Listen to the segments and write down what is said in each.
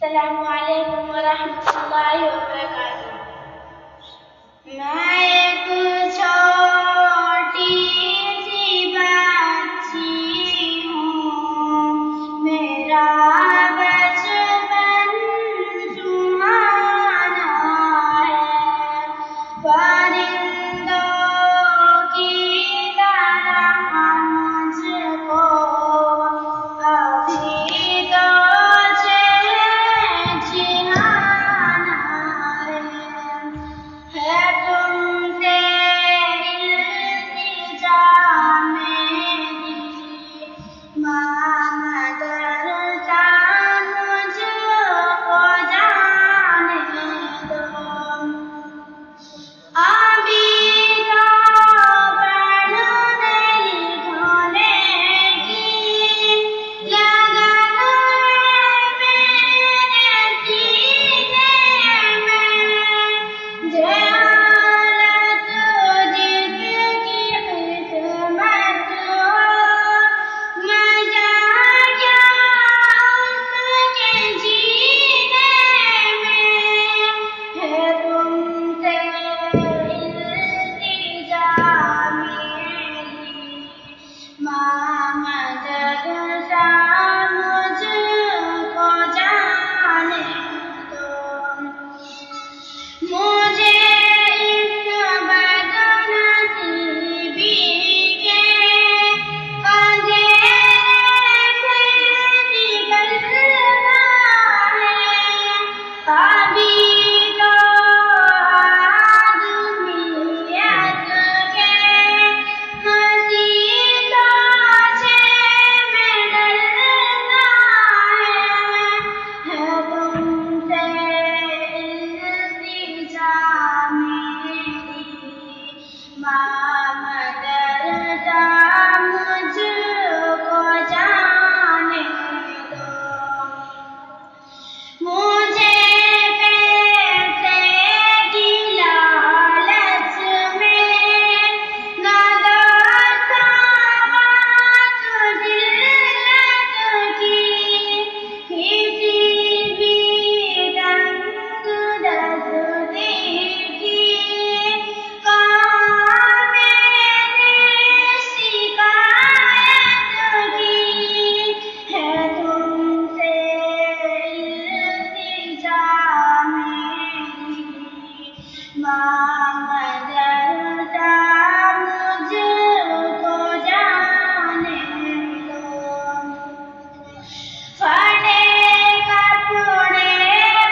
अस्सलामुअलैकुम वरहमतुल्लाहि वबरकातुहू। मैं एक छोटी सी बच्ची हूँ, मेरा बचपन सुहाना है। परिंदों की तरह मुझको अभी तो है तुमसे इल्तिजा मेरी, माँ मदरसा मुझको जाने दो। अभी तो पढ़ने लिखने की लगन है मेरे सीने में। मुझे इस बदनसीबी के अंधेरे से निकलना है। अभी तो आदमियत के हसीनों में डरना है तुमसे इल्तिजा मेरी, माँ मदरसा मुझको जाने दो। मुझे पैसे की लालच में न दो सावत जिल्लत की, किसी भी तंग दस्ती की कहाँ मैंने शिकायत की। है तुमसे इल्तिजा मेरी, माँ मदरसा मुझको जाने दो। फटे कपड़े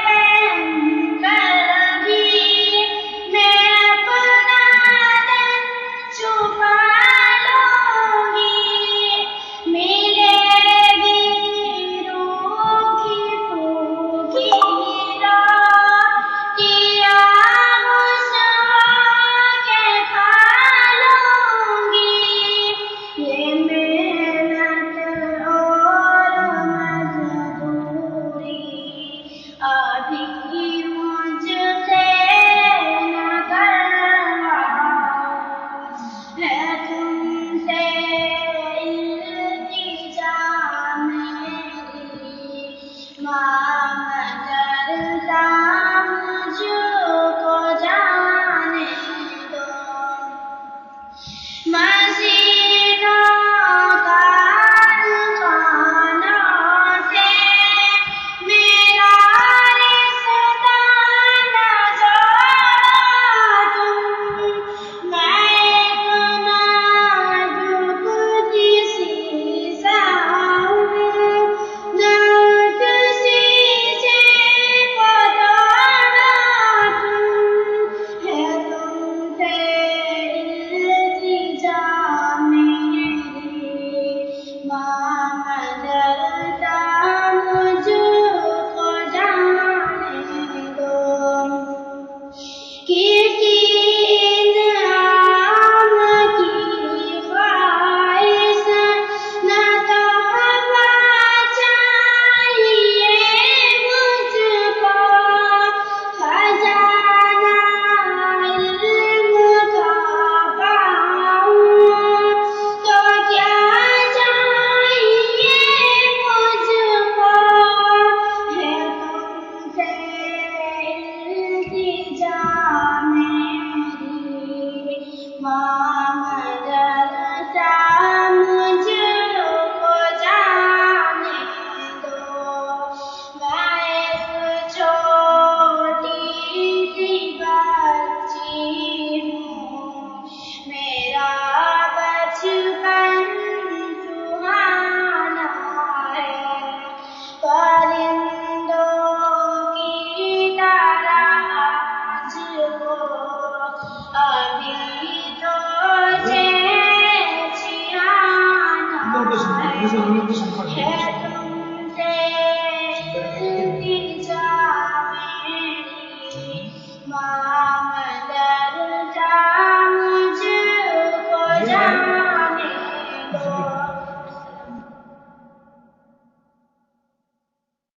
पहनकर भी मैं अपना दर्द छुपा लूँगी। मिलेगी रूखी सूखी रोटियाँ मुझको के खा लूँगी। ये मेहनत और मजदूरी अभी मुझसे न करवाओ। है तुमसे इल्तिजा मेरी, माँ